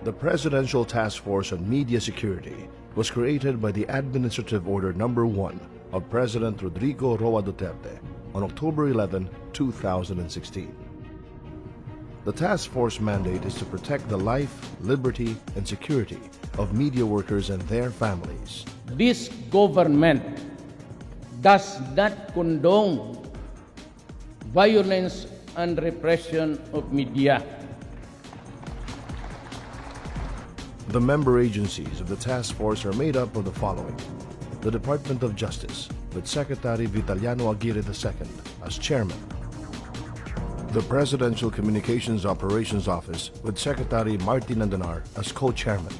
The Presidential Task Force on Media Security was created by the Administrative Order Number 1 of President Rodrigo Roa Duterte on October 11, 2016. The task force mandate is to protect the life, liberty, and security of media workers and their families. This government does not condone violence and repression of media. The member agencies of the task force are made up of the following: the Department of Justice, with Secretary Vitaliano Aguirre II as chairman; the Presidential Communications Operations Office, with Secretary Martin Andanar as co-chairman.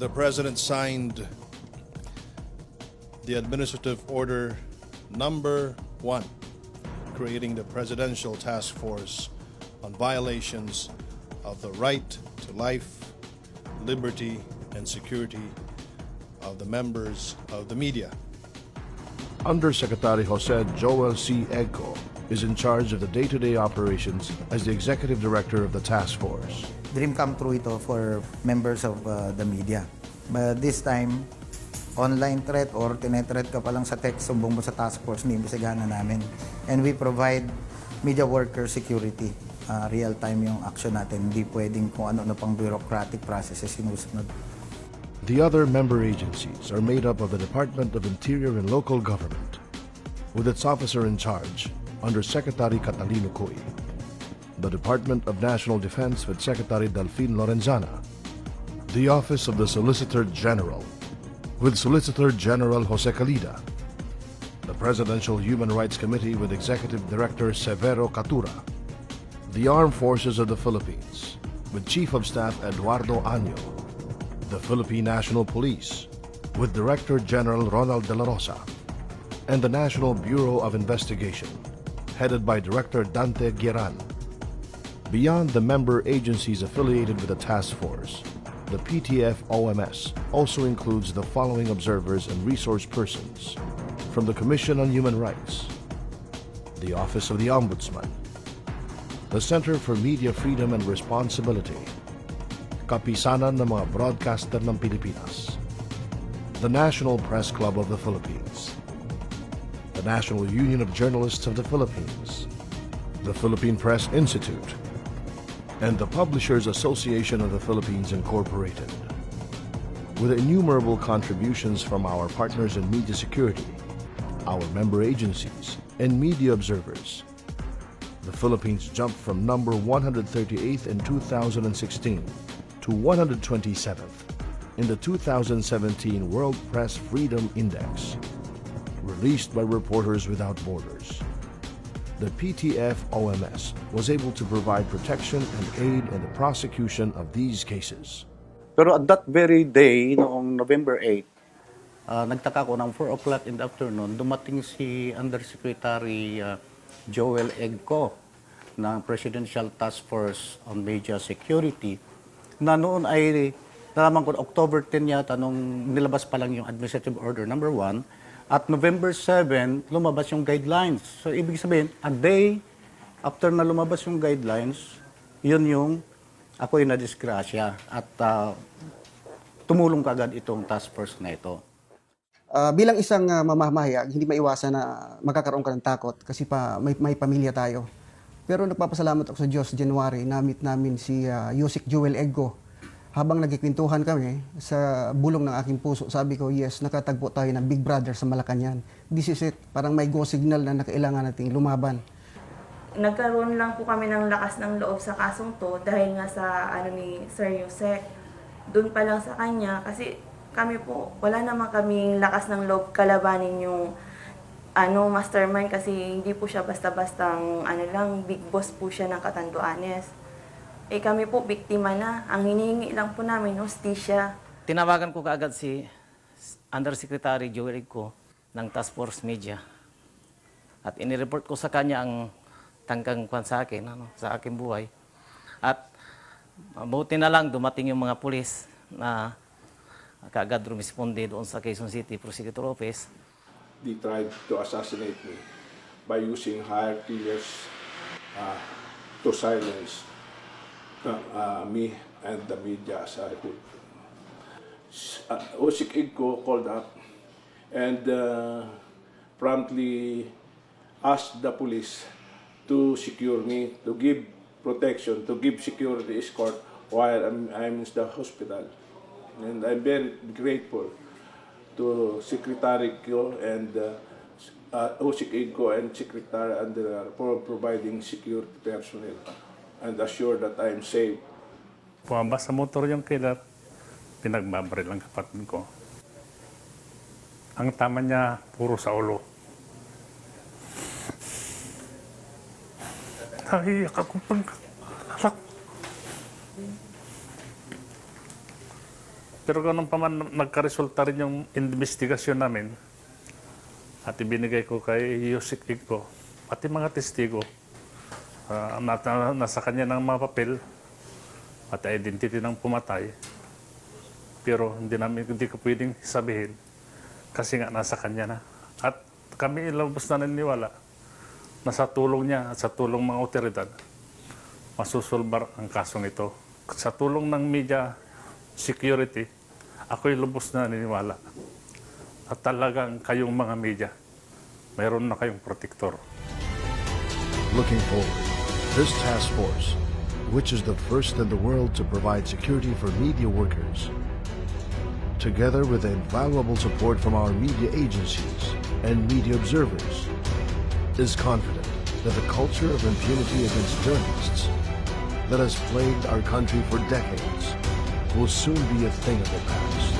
The President signed the Administrative Order Number 1, creating the Presidential Task Force on violations of the right to life, liberty, and security of the members of the media. Undersecretary Jose Joel C. Egco is in charge of the day-to-day operations as the Executive Director of the task force. Dream come true ito for members of the media. But this time, online threat or tinetreat ka pa lang sa text, sumbong mo sa task force, niimbestigahan na namin. And we provide media worker security. Real-time yung action natin. Hindi pwedeng kung ano-ano pang bureaucratic processes sinusunod. The other member agencies are made up of the Department of Interior and Local Government, with its officer in charge, Undersecretary Catalino Coy; the Department of National Defense with Secretary Delfin Lorenzana; the Office of the Solicitor General, with Solicitor General Jose Calida; the Presidential Human Rights Committee with Executive Director Severo Catura; the Armed Forces of the Philippines, with Chief of Staff Eduardo Año; the Philippine National Police, with Director General Ronald De La Rosa; and the National Bureau of Investigation, headed by Director Dante Guieran. Beyond the member agencies affiliated with the task force, the Ptfoms also includes the following observers and resource persons: from the Commission on Human Rights, the Office of the Ombudsman, the Center for Media Freedom and Responsibility, Kapisanan ng mga Broadcaster ng Pilipinas, the National Press Club of the Philippines, the National Union of Journalists of the Philippines, the Philippine Press Institute, and the Publishers Association of the Philippines Incorporated. With innumerable contributions from our partners in media security, our member agencies, and media observers, the Philippines jumped from number 138th in 2016 to 127th in the 2017 World Press Freedom Index, released by Reporters Without Borders. The Ptfoms was able to provide protection and aid in the prosecution of these cases. Pero at that very day, noong November 8, nagtaka ko ng 4 o'clock in the afternoon, dumating si Undersecretary Joel Egco ng Presidential Task Force on Media Security, na noon ay nalaman ko October 10 yata nung nilabas pa lang yung Administrative Order Number 1, at November 7 lumabas yung guidelines. So ibig sabihin, a day after na lumabas yung guidelines, yun yung ako yung nadisgrasya at tumulong kagad itong task force na ito. Bilang isang mamamahayag, hindi maiwasan na magkakaroon ka ng takot kasi may pamilya tayo. Pero nagpapasalamat ako sa Diyos, January, na-meet namin si Yusik Joel Egco. Habang nagkikwentuhan kami sa bulong ng aking puso, sabi ko, yes, nakatagpo tayo ng Big Brother sa Malacanang. This is it. Parang may go signal na kailangan nating lumaban. Nagkaroon lang po kami ng lakas ng loob sa kasong to dahil nga sa ni Sir Yusek. Doon pa lang sa kanya kasi kami po, wala naman kaming lakas ng loob kalabanin yung mastermind kasi hindi po siya basta-bastang big boss po siya ng Catanduanes. Kami po biktima na. Ang hinihingi lang po namin, hustisya. Tinawagan ko kaagad si Undersecretary Joel Egco ng Task Force Media. At inireport ko sa kanya ang tangkang kwan sa akin, sa aking buhay. At mabuti na lang dumating yung mga pulis na kaagad rumisponde doon sa Quezon City Prosecutor Office. They tried to assassinate me by using hierarchies to silence me and the media as a whole. Usik Igko called up and promptly asked the police to secure me, to give protection, to give security escort while I'm in the hospital. And I'm very grateful to Secretary Kyo and Usik Igko and Secretary Andrea for providing security personnel and assure that I'm safe. Pumaba sa motor yung killer, pinagbabaril ang kapatid ko. Ang tama niya, puro sa ulo. Nahiyak ako pag alak. Pero ganun pa man, nagkaresulta rin yung investigasyon namin. At ibinigay ko kay Yusik Igko, pati mga testigo, nasa kanya ng mga papel, at identity ng pumatay. Pero hindi ko pwedeng sabihin kasi nga nasa kanya na. At kami ilabas na naniniwala na sa tulong niya at sa tulong mga otoridad, masusulbar ang kasong ito. Sa tulong ng media security, ako'y lubos na naniniwala. At talagang kayong mga media, mayroon na kayong protektor. Looking forward, this task force, which is the first in the world to provide security for media workers, together with the invaluable support from our media agencies and media observers, is confident that the culture of impunity against journalists that has plagued our country for decades will soon be a thing of the past.